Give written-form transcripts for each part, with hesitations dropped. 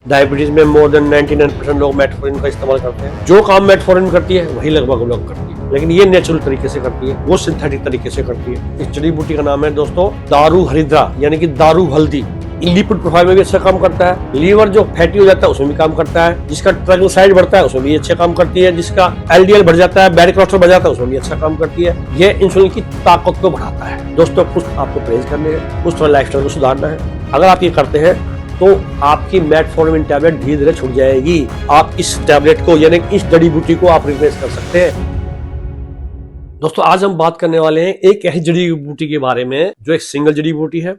Diabetes में more than 99% लोग metformin का इस्तेमाल करते हैं। जो काम मेटफॉर्मिन करती है वही लगभग लोग करती है, लेकिन ये नेचुरल तरीके से करती है, वो सिंथेटिक तरीके से करती है। इस जड़ी बूटी का नाम है दोस्तों दारू हरिद्रा, यानी कि दारू हल्दी। लिपिड प्रोफाइल में भी अच्छा काम करता है। लीवर जो फैटी हो जाता है उसमें भी काम करता है। जिसका ट्राइग्लिसराइड बढ़ता है उसमें भी अच्छा काम करती है। जिसका एलडीएल बढ़ जाता है, बैड कोलेस्ट्रॉल बढ़ जाता है, उसमें भी अच्छा काम करती है। ये इंसुलिन की ताकत को बढ़ाता है। दोस्तों कुछ आपको परहेज करने हैं, कुछ थोड़ा लाइफस्टाइल को सुधारना है। अगर आप ये करते हैं तो आपकी मेटफॉर्मिन टैबलेट धीरे धीरे छूट जाएगी। आप इस टैबलेट को यानी इस जड़ी बूटी को आप रिप्लेस कर सकते हैं। दोस्तों आज हम बात करने वाले हैं एक ऐसी जड़ी बूटी के बारे में जो एक सिंगल जड़ी बूटी है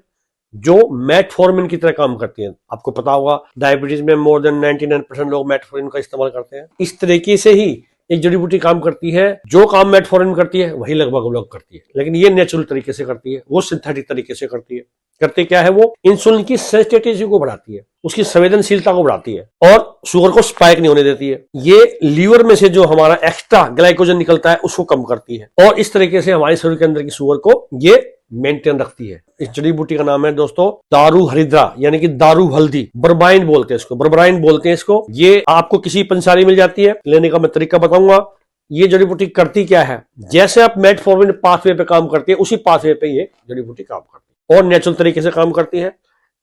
जो मेटफॉर्मिन की तरह काम करती है। आपको पता होगा डायबिटीज में मोर देन 99% लोग मेटफॉर्मिन का इस्तेमाल करते हैं। इस तरीके से ही एक जड़ी बूटी काम करती है। जो काम मेटफॉर्मिन करती है वही लगभग लोग करती है, लेकिन ये नेचुरल तरीके से करती है, वो सिंथेटिक तरीके से करती है। करते क्या है, वो इंसुलिन की सेंसिटिविटी को बढ़ाती है, उसकी संवेदनशीलता को बढ़ाती है और शुगर को स्पाइक नहीं होने देती है। ये लीवर में से जो हमारा एक्स्ट्रा ग्लाइकोजन निकलता है उसको कम करती है और इस तरीके से हमारे शरीर के अंदर की शुगर को ये मेंटेन रखती है। इस जड़ी बूटी का नाम है दोस्तों दारू हरिद्रा, यानी कि दारू हल्दी। बर्बाइन बोलते हैं इसको, बर्बराइन बोलते हैं इसको। ये आपको किसी पंसारी मिल जाती है, लेने का मैं तरीका बताऊंगा। ये जड़ी बूटी करती क्या है, जैसे आप मेटफॉर्मिन पाथवे पे काम करती है उसी पाथवे पे ये जड़ी बूटी काम करती है और नेचुरल तरीके से काम करती है।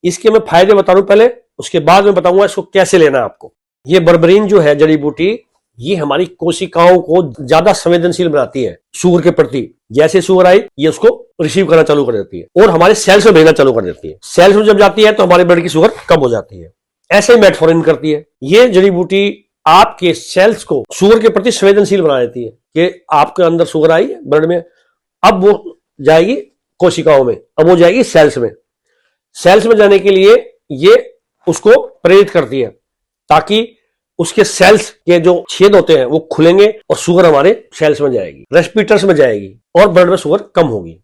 इसके मैं फायदे बता दूं पहले, उसके बाद में बताऊंगा इसको कैसे लेना है आपको। ये बर्बरीन जो है जड़ी बूटी, ये हमारी कोशिकाओं को ज्यादा संवेदनशील बनाती है शुगर के प्रति। जैसे शुगर आई ये उसको रिसीव करना चालू कर देती है और हमारे सेल्स में भेजना चालू कर देती है। सेल्स में जब जाती है तो हमारे ब्लड की शुगर कम हो जाती है। ऐसे ही मेटफॉर्मिन करती है। ये जड़ी बूटी आपके सेल्स को शुगर के प्रति संवेदनशील बना देती है कि आपके अंदर शुगर आई ब्लड में, अब वो जाएगी कोशिकाओं में, अब वो जाएगी सेल्स में। सेल्स में जाने के लिए ये उसको प्रेरित करती है ताकि उसके सेल्स के जो छेद होते हैं वो खुलेंगे और शुगर हमारे सेल्स में जाएगी, रेस्पिरेटर्स में जाएगी और ब्लड में शुगर कम होगी।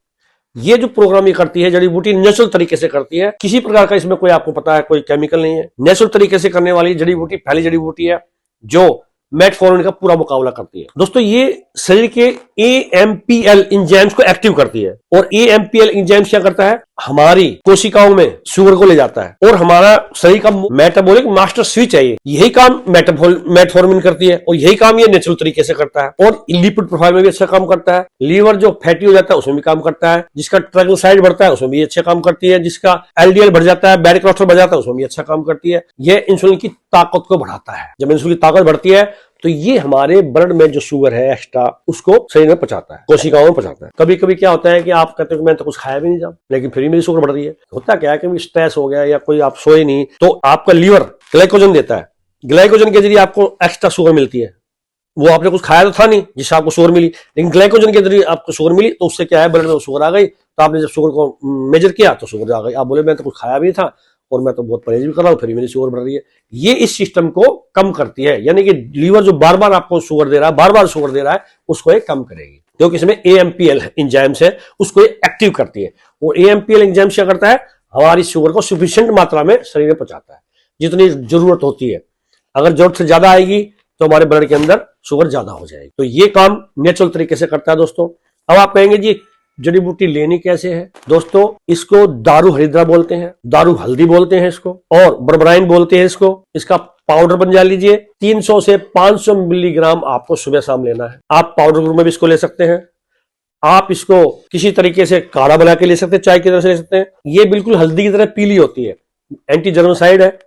ये जो प्रोग्राम ये करती है जड़ी बूटी नेचुरल तरीके से करती है। किसी प्रकार का इसमें कोई आपको पता है कोई केमिकल नहीं है। नेचुरल तरीके से करने वाली जड़ी बूटी पहली जड़ी बूटी है जो मेटफॉर्मिन का पूरा मुकाबला करती है। दोस्तों ये शरीर के AMPL एंजाइम्स को एक्टिव करती है और AMPL एंजाइम्स क्या करता है, हमारी कोशिकाओं में शुगर को ले जाता है और हमारा शरीर का मेटाबॉलिक मास्टर स्विच है। यही काम मेटफॉर्मिन करती है और यही काम ये नेचुरल तरीके से करता है और लिपिड प्रोफाइल में भी अच्छा काम करता है। लीवर जो फैटी हो जाता है उसमें भी काम करता है। जिसका ट्राइग्लिसराइड बढ़ता है उसमें भी अच्छा काम करती है। जिसका LDL बढ़ जाता है, बैड कोलेस्ट्रॉल बढ़ जाता है, उसमें भी अच्छा काम करती है। ये इंसुलिन की ताकत को बढ़ाता है। जब इंसुलिन की ताकत बढ़ती है तो ये हमारे ब्लड में जो शुगर है एक्स्ट्रा उसको शरीर में पचाता है, कोशिकाओं में पचाता है। कभी कभी क्या होता है कि आप कहते हो मैं तो कुछ खाया भी नहीं जाऊं लेकिन फिर भी मेरी शुगर बढ़ रही है। होता क्या है कि स्ट्रेस हो गया या कोई आप सोए नहीं तो आपका लीवर ग्लाइकोजन देता है। ग्लाइकोजन के जरिए आपको एक्स्ट्रा शुगर मिलती है। वो आपने कुछ खाया तो था नहीं जिससे आपको शुगर मिली, लेकिन ग्लाइकोजन के जरिए आपको शुगर मिली तो उससे क्या है ब्लड में शुगर आ गई। तो आपने जब शुगर को मेजर किया तो शुगर आ गई। आप बोले मैं तो कुछ खाया भी नहीं था और मैं तो बहुत परहेज भी कर रहा हूं फिर मेरी शुगर बढ़ रही है। ये इस सिस्टम को कम करती है, यानी कि लीवर जो बार बार आपको शुगर दे रहा है, बार बार शुगर दे रहा है, उसको ये कम करेगी क्योंकि इसमें AMPL एंजाइम्स है, उसको ये एक्टिव करती है। और AMPL एंजाइम्स क्या करता है, हमारी शुगर को सफिशिएंट मात्रा में शरीर में पहुंचाता है जितनी जरूरत होती है। अगर जरूरत से ज्यादा आएगी तो हमारे ब्लड के अंदर शुगर ज्यादा हो जाएगी। तो ये काम नेचुरल तरीके से करता है दोस्तों। अब आप कहेंगे जी जड़ी बूटी लेनी कैसे है, दोस्तों इसको दारू हरिद्रा बोलते हैं, दारू हल्दी बोलते हैं इसको और बर्बराइन बोलते हैं इसको। इसका पाउडर बन जा लीजिए। 300 से 500 मिलीग्राम आपको सुबह शाम लेना है। आप पाउडर रूप में भी इसको ले सकते हैं। आप इसको किसी तरीके से काढ़ा बना के ले सकते हैं, चाय की तरह से ले सकते हैं। ये बिल्कुल हल्दी की तरह पीली होती है, एंटी जर्मसाइड है,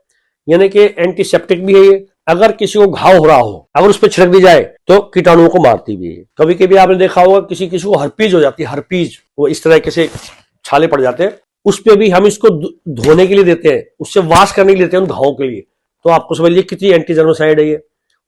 यानी कि एंटीसेप्टिक भी है ये। अगर किसी को घाव हो रहा हो, अगर उस पर छिड़क दी जाए तो कीटाणुओं को मारती भी है। कभी कभी आपने देखा होगा किसी किसी को हर्पीज हो जाती है, हर्पीज, वो इस तरह से छाले पड़ जाते हैं, उस पे भी हम इसको धोने के लिए देते हैं, उससे वाश करने के लिए देते हैं उन घावों के लिए। तो आपको समझ लीजिए कितनी एंटी जर्मसाइड है ये।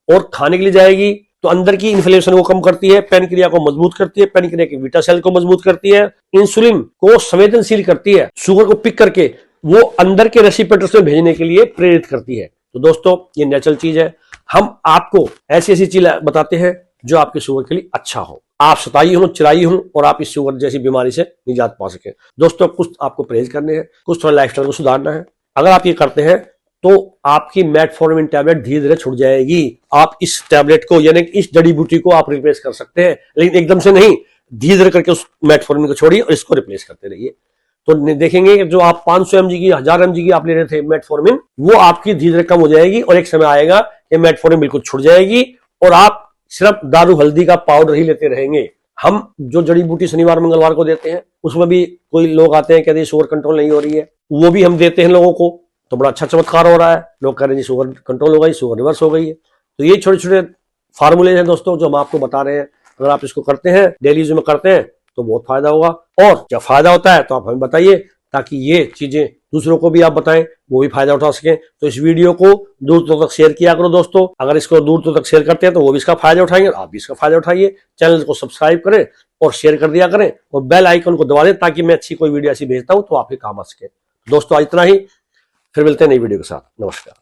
और खाने के लिए जाएगी तो अंदर की इन्फ्लेमेशन को कम करती है, पेनक्रिया को मजबूत करती है, पेनक्रिया के बीटा सेल को मजबूत करती है, इंसुलिन को संवेदनशील करती है, शुगर को पिक करके वो अंदर के रेसिप्रेटर्स में भेजने के लिए प्रेरित करती है। तो दोस्तों ये नेचुरल चीज है। हम आपको ऐसी ऐसी चीज बताते हैं जो आपके शुगर के लिए अच्छा हो, आप सताई हो, चिराई हो और आप इस शुगर जैसी बीमारी से निजात पा सके। दोस्तों कुछ आपको परहेज करने हैं, कुछ थोड़ा लाइफस्टाइल को सुधारना है। अगर आप ये करते हैं तो आपकी मेटफॉर्मिन टैबलेट धीरे धीरे छूट जाएगी। आप इस टैबलेट को यानी इस जड़ी बूटी को आप रिप्लेस कर सकते हैं, लेकिन एकदम से नहीं, धीरे धीरे करके उस मेटफॉर्मिन को छोड़िए और इसको रिप्लेस करते रहिए। तो देखेंगे कि जो आप 500 mg की 1000 mg की आप ले रहे थे मेटफॉर्मिन, वो आपकी धीरे धीरे कम हो जाएगी और एक समय आएगा कि मेटफॉर्मिन बिल्कुल छूट जाएगी और आप सिर्फ दारू हल्दी का पाउडर ही लेते रहेंगे। हम जो जड़ी बूटी शनिवार मंगलवार को देते हैं उसमें भी कोई लोग आते हैं कहते हैं शुगर कंट्रोल नहीं हो रही है, वो भी हम देते हैं लोगों को, तो बड़ा अच्छा चमत्कार हो रहा है। लोग कह रहे हैं जी शुगर कंट्रोल हो गई, शुगर रिवर्स हो गई है। तो ये छोटे छोटे फार्मूले हैं दोस्तों जो हम आपको बता रहे हैं, अगर आप इसको करते हैं, डेली यूज में करते हैं तो बहुत फायदा होगा। और जब फायदा होता है तो आप हमें बताइए ताकि ये चीजें दूसरों को भी आप बताएं, वो भी फायदा उठा सकें। तो इस वीडियो को दूर दूर तक शेयर किया करो दोस्तों। अगर इसको दूर दूर तक शेयर करते हैं तो वो भी इसका फायदा उठाएंगे, आप भी इसका फायदा उठाइए। चैनल को सब्सक्राइब करें और शेयर कर दिया करें और बेल आइकन को दबा दें ताकि मैं अच्छी कोई वीडियो ऐसी भेजता हूं तो आपके काम आ सके। दोस्तों आज इतना ही, फिर मिलते हैं नई वीडियो के साथ। नमस्कार।